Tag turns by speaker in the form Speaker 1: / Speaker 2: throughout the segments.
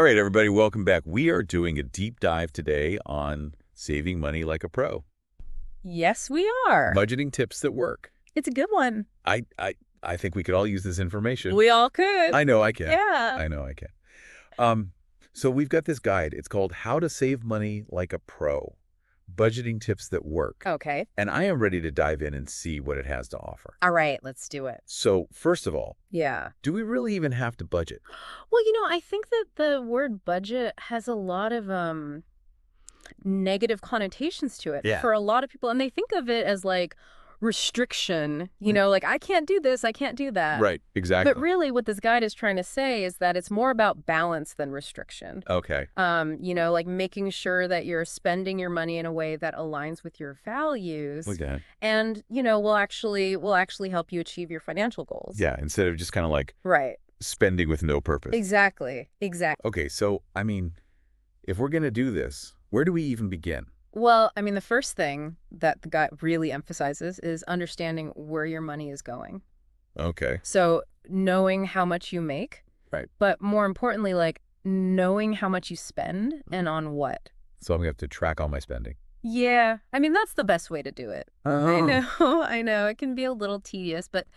Speaker 1: right, everybody, welcome back. We are doing a deep dive today on saving money like a pro.
Speaker 2: Yes, we are.
Speaker 1: Budgeting tips that work.
Speaker 2: It's a good one.
Speaker 1: I think we could all use this information.
Speaker 2: We all could.
Speaker 1: I know I can.
Speaker 2: Yeah.
Speaker 1: I know I can. So we've got this guide. It's called How to Save Money Like a Pro. Budgeting tips that work.
Speaker 2: Okay.
Speaker 1: And I am ready to dive in and see what it has to offer.
Speaker 2: All right, let's do it.
Speaker 1: So first of all,
Speaker 2: Yeah.
Speaker 1: do we really even have to budget?
Speaker 2: Well, I think that the word budget has a lot of negative connotations to it
Speaker 1: Yeah.
Speaker 2: for a lot of people. And they think of it as like restriction, like I can't do this, I can't do that.
Speaker 1: Right, exactly.
Speaker 2: But really what this guide is trying to say is that it's more about balance than restriction.
Speaker 1: Okay.
Speaker 2: Like making sure that you're spending your money in a way that aligns with your values.
Speaker 1: Look at that.
Speaker 2: And, will actually help you achieve your financial goals.
Speaker 1: Yeah, instead of just kind of like
Speaker 2: Right.
Speaker 1: spending with no purpose.
Speaker 2: Exactly.
Speaker 1: Okay, so, if we're going to do this, where do we even begin?
Speaker 2: Well, the first thing that the guy really emphasizes is understanding where your money is going.
Speaker 1: Okay.
Speaker 2: So knowing how much you make.
Speaker 1: Right.
Speaker 2: But more importantly, like knowing how much you spend and on what.
Speaker 1: So I'm going to have to track all my spending.
Speaker 2: Yeah. That's the best way to do it. I know. It can be a little tedious, but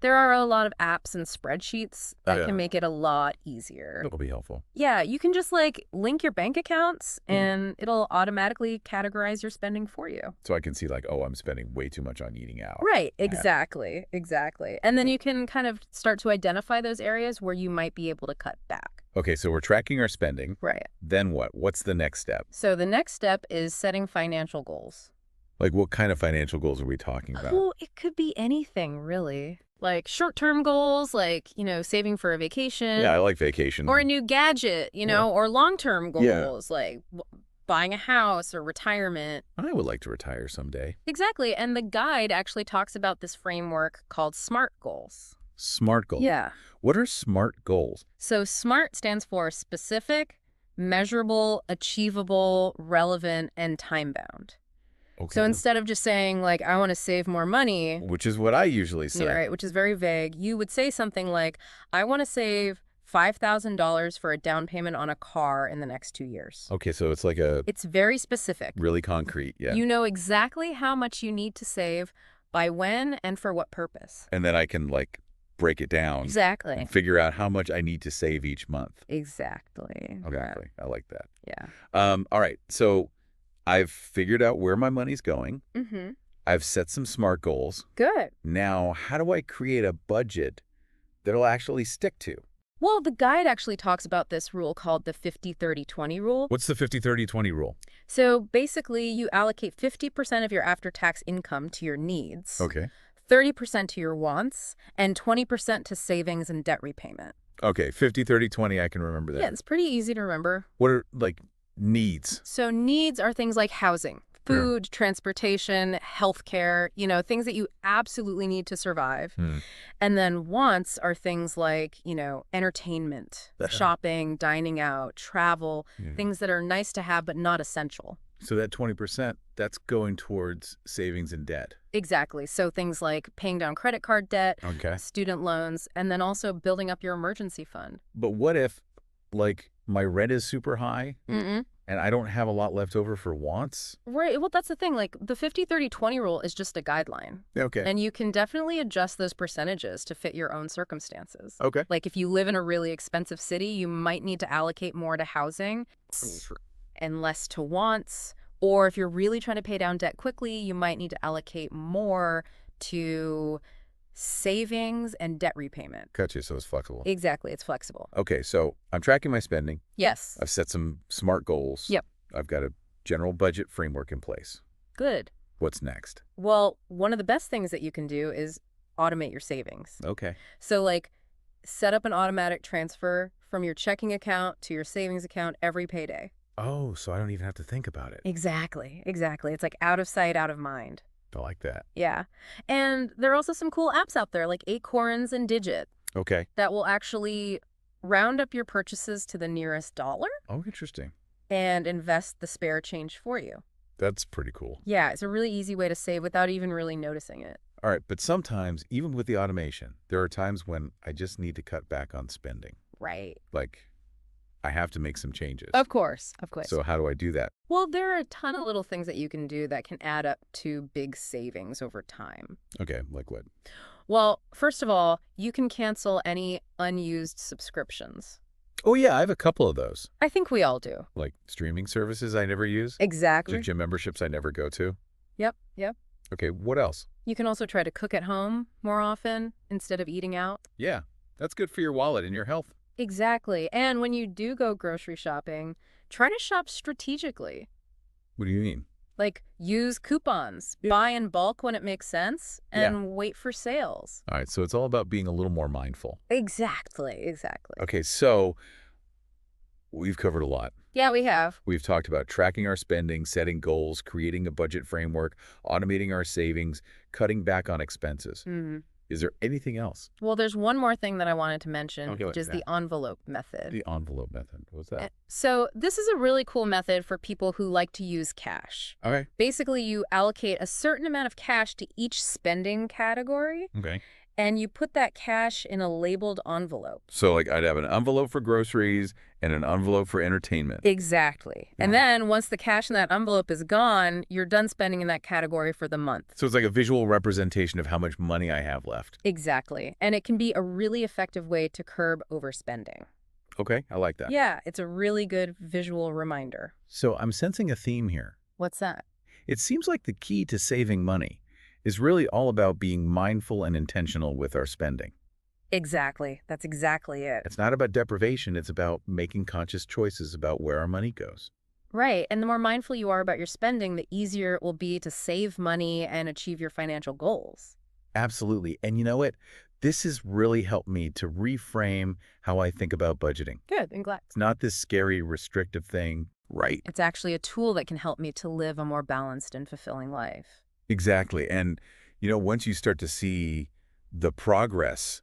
Speaker 2: there are a lot of apps and spreadsheets that can make it a lot easier.
Speaker 1: It'll be helpful.
Speaker 2: Yeah, you can just link your bank accounts and it'll automatically categorize your spending for you.
Speaker 1: So I can see I'm spending way too much on eating out.
Speaker 2: Right, exactly. And then you can kind of start to identify those areas where you might be able to cut back.
Speaker 1: Okay, so we're tracking our spending.
Speaker 2: Right.
Speaker 1: Then what? What's the next step?
Speaker 2: So the next step is setting financial goals.
Speaker 1: Like what kind of financial goals are we talking about?
Speaker 2: Well, it could be anything, really. Like short-term goals, saving for a vacation.
Speaker 1: Yeah, I like vacation.
Speaker 2: Or a new gadget, or long-term goals, like buying a house or retirement.
Speaker 1: I would like to retire someday.
Speaker 2: Exactly. And the guide actually talks about this framework called SMART goals.
Speaker 1: SMART goals?
Speaker 2: Yeah.
Speaker 1: What are SMART goals?
Speaker 2: So SMART stands for specific, measurable, achievable, relevant, and time-bound.
Speaker 1: Okay.
Speaker 2: So instead of just saying, I want to save more money.
Speaker 1: Which is what I usually say.
Speaker 2: Yeah, right, which is very vague. You would say something like, I want to save $5,000 for a down payment on a car in the next 2 years.
Speaker 1: Okay, so it's
Speaker 2: It's very specific.
Speaker 1: really concrete, yeah.
Speaker 2: You know exactly how much you need to save, by when, and for what purpose.
Speaker 1: And then I can break it down.
Speaker 2: Exactly.
Speaker 1: And figure out how much I need to save each month.
Speaker 2: Exactly.
Speaker 1: Exactly. I like that.
Speaker 2: Yeah.
Speaker 1: All right. So I've figured out where my money's going.
Speaker 2: Mm-hmm.
Speaker 1: I've set some SMART goals.
Speaker 2: Good.
Speaker 1: Now, how do I create a budget that'll actually stick to?
Speaker 2: Well, the guide actually talks about this rule called the 50-30-20 rule.
Speaker 1: What's the 50-30-20 rule?
Speaker 2: So basically, you allocate 50% of your after-tax income to your needs.
Speaker 1: Okay.
Speaker 2: 30% to your wants, and 20% to savings and debt repayment.
Speaker 1: Okay, 50-30-20, I can remember that.
Speaker 2: Yeah, it's pretty easy to remember.
Speaker 1: What are, needs?
Speaker 2: So needs are things like housing, food, transportation, healthcare, things that you absolutely need to survive. And then wants are things like, entertainment, shopping, dining out, travel, things that are nice to have but not essential.
Speaker 1: So that 20%, that's going towards savings and debt.
Speaker 2: Exactly. So things like paying down credit card debt,
Speaker 1: Okay.
Speaker 2: student loans, and then also building up your emergency fund.
Speaker 1: But what if, my rent is super high
Speaker 2: Mm-mm.
Speaker 1: and I don't have a lot left over for wants?
Speaker 2: Right. Well, that's the thing. The 50-30-20 rule is just a guideline.
Speaker 1: Okay.
Speaker 2: And you can definitely adjust those percentages to fit your own circumstances.
Speaker 1: Okay.
Speaker 2: Like if you live in a really expensive city, you might need to allocate more to housing and less to wants. Or if you're really trying to pay down debt quickly, you might need to allocate more to savings and debt repayment.
Speaker 1: Gotcha, so it's flexible.
Speaker 2: Exactly. It's flexible.
Speaker 1: Okay, so I'm tracking my spending.
Speaker 2: Yes.
Speaker 1: I've set some SMART goals.
Speaker 2: Yep.
Speaker 1: I've got a general budget framework in place.
Speaker 2: Good.
Speaker 1: What's next?
Speaker 2: Well, one of the best things that you can do is automate your savings.
Speaker 1: Okay.
Speaker 2: So set up an automatic transfer from your checking account to your savings account every payday.
Speaker 1: Oh, so I don't even have to think about it.
Speaker 2: Exactly. It's out of sight, out of mind.
Speaker 1: I like that.
Speaker 2: Yeah. And there are also some cool apps out there like Acorns and Digit
Speaker 1: Okay.
Speaker 2: that will actually round up your purchases to the nearest dollar
Speaker 1: Oh, interesting.
Speaker 2: and invest the spare change for you.
Speaker 1: That's pretty cool.
Speaker 2: Yeah, it's a really easy way to save without even really noticing it.
Speaker 1: All right, but sometimes, even with the automation, there are times when I just need to cut back on spending.
Speaker 2: Right.
Speaker 1: I have to make some changes.
Speaker 2: Of course, of course.
Speaker 1: So how do I do that?
Speaker 2: Well, there are a ton of little things that you can do that can add up to big savings over time.
Speaker 1: Okay, like what?
Speaker 2: Well, first of all, you can cancel any unused subscriptions.
Speaker 1: Oh, yeah, I have a couple of those.
Speaker 2: I think we all do.
Speaker 1: Like streaming services I never use,
Speaker 2: Exactly.
Speaker 1: gym memberships I never go to.
Speaker 2: Yep.
Speaker 1: Okay, what else?
Speaker 2: You can also try to cook at home more often instead of eating out.
Speaker 1: Yeah, that's good for your wallet and your health.
Speaker 2: Exactly. And when you do go grocery shopping, try to shop strategically.
Speaker 1: What do you mean?
Speaker 2: Like, use coupons, buy in bulk when it makes sense, and wait for sales.
Speaker 1: All right, so it's all about being a little more mindful.
Speaker 2: Exactly.
Speaker 1: Okay, so we've covered a lot.
Speaker 2: Yeah, we have.
Speaker 1: We've talked about tracking our spending, setting goals, creating a budget framework, automating our savings, cutting back on expenses. Is there anything else?
Speaker 2: Well, there's one more thing that I wanted to mention,
Speaker 1: Okay,
Speaker 2: which is the envelope method.
Speaker 1: The envelope method. What's that?
Speaker 2: So this is a really cool method for people who like to use cash.
Speaker 1: Okay.
Speaker 2: Basically, you allocate a certain amount of cash to each spending category,
Speaker 1: Okay.
Speaker 2: and you put that cash in a labeled envelope.
Speaker 1: So, like, I'd have an envelope for groceries and an envelope for entertainment.
Speaker 2: Exactly. And then once the cash in that envelope is gone, you're done spending in that category for the month.
Speaker 1: So it's like a visual representation of how much money I have left.
Speaker 2: Exactly. And it can be a really effective way to curb overspending.
Speaker 1: Okay, I like that.
Speaker 2: Yeah, it's a really good visual reminder.
Speaker 1: So I'm sensing a theme here.
Speaker 2: What's that?
Speaker 1: It seems like the key to saving money is really all about being mindful and intentional with our spending.
Speaker 2: Exactly. That's exactly it.
Speaker 1: It's not about deprivation. It's about making conscious choices about where our money goes.
Speaker 2: Right. And the more mindful you are about your spending, the easier it will be to save money and achieve your financial goals.
Speaker 1: Absolutely. And you know what? This has really helped me to reframe how I think about budgeting.
Speaker 2: Good. I'm glad.
Speaker 1: It's not this scary, restrictive thing, right?
Speaker 2: It's actually a tool that can help me to live a more balanced and fulfilling life.
Speaker 1: Exactly. And, once you start to see the progress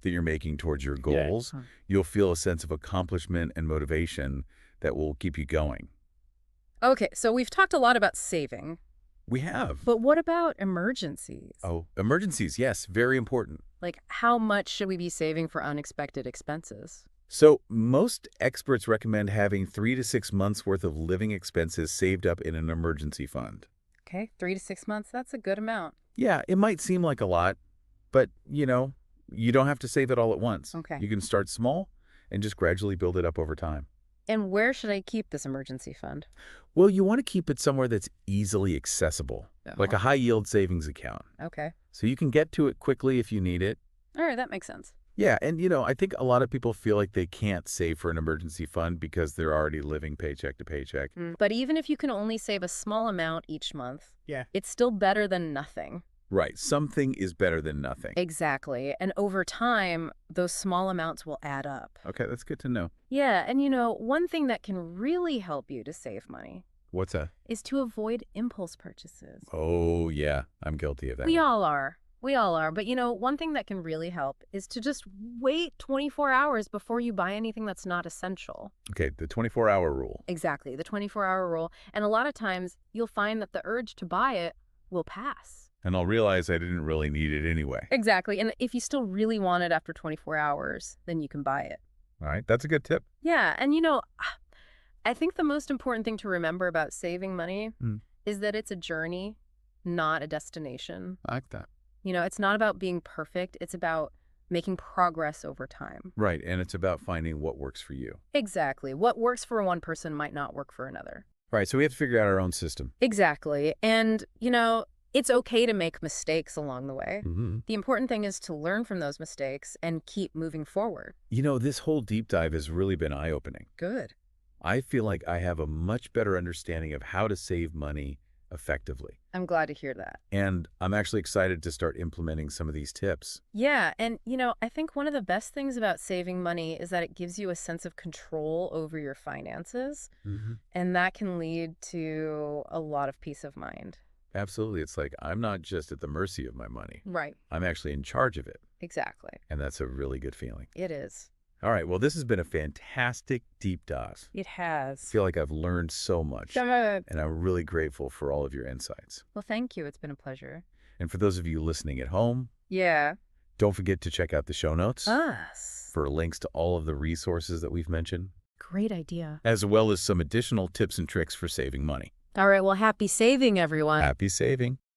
Speaker 1: that you're making towards your goals, you'll feel a sense of accomplishment and motivation that will keep you going.
Speaker 2: Okay, so we've talked a lot about saving,
Speaker 1: We have.
Speaker 2: but what about emergencies?
Speaker 1: Oh, emergencies. Yes, very important.
Speaker 2: Like, how much should we be saving for unexpected expenses?
Speaker 1: So most experts recommend having 3 to 6 months worth of living expenses saved up in an emergency fund.
Speaker 2: Okay, 3 to 6 months, that's a good amount.
Speaker 1: Yeah, it might seem like a lot, but, you don't have to save it all at once.
Speaker 2: Okay.
Speaker 1: You can start small and just gradually build it up over time.
Speaker 2: And where should I keep this emergency fund?
Speaker 1: Well, you want to keep it somewhere that's easily accessible, like a high-yield savings account.
Speaker 2: Okay.
Speaker 1: So you can get to it quickly if you need it.
Speaker 2: All right, that makes sense.
Speaker 1: Yeah, and I think a lot of people feel like they can't save for an emergency fund because they're already living paycheck to paycheck.
Speaker 2: But even if you can only save a small amount each month, it's still better than nothing.
Speaker 1: Right, something is better than nothing.
Speaker 2: Exactly. And over time, those small amounts will add up.
Speaker 1: Okay, that's good to know.
Speaker 2: Yeah, and one thing that can really help you to save money
Speaker 1: What's that?
Speaker 2: is to avoid impulse purchases.
Speaker 1: Oh, yeah, I'm guilty of that.
Speaker 2: We all are. But one thing that can really help is to just wait 24 hours before you buy anything that's not essential.
Speaker 1: Okay, the 24-hour rule.
Speaker 2: Exactly, the 24-hour rule. And a lot of times, you'll find that the urge to buy it will pass.
Speaker 1: And I'll realize I didn't really need it anyway.
Speaker 2: Exactly. And if you still really want it after 24 hours, then you can buy it.
Speaker 1: All right, that's a good tip.
Speaker 2: Yeah, and I think the most important thing to remember about saving money is that it's a journey, not a destination.
Speaker 1: I like that.
Speaker 2: It's not about being perfect. It's about making progress over time.
Speaker 1: Right, and it's about finding what works for you.
Speaker 2: Exactly. What works for one person might not work for another.
Speaker 1: Right, so we have to figure out our own system.
Speaker 2: Exactly. And, it's okay to make mistakes along the way.
Speaker 1: Mm-hmm.
Speaker 2: The important thing is to learn from those mistakes and keep moving forward.
Speaker 1: This whole deep dive has really been eye-opening.
Speaker 2: Good.
Speaker 1: I feel like I have a much better understanding of how to save money effectively.
Speaker 2: I'm glad to hear that.
Speaker 1: And I'm actually excited to start implementing some of these tips.
Speaker 2: Yeah, and I think one of the best things about saving money is that it gives you a sense of control over your finances, and that can lead to a lot of peace of mind.
Speaker 1: Absolutely. It's like I'm not just at the mercy of my money.
Speaker 2: Right.
Speaker 1: I'm actually in charge of it.
Speaker 2: Exactly.
Speaker 1: And that's a really good feeling.
Speaker 2: It is.
Speaker 1: All right. Well, this has been a fantastic deep dive.
Speaker 2: It
Speaker 1: I
Speaker 2: has.
Speaker 1: feel like I've learned so much. And I'm really grateful for all of your insights.
Speaker 2: Well, thank you. It's been a pleasure.
Speaker 1: And for those of you listening at home,
Speaker 2: Yeah.
Speaker 1: don't forget to check out the show notes
Speaker 2: Us.
Speaker 1: for links to all of the resources that we've mentioned.
Speaker 2: Great idea.
Speaker 1: as well as some additional tips and tricks for saving money.
Speaker 2: All right, well, happy saving, everyone.
Speaker 1: Happy saving.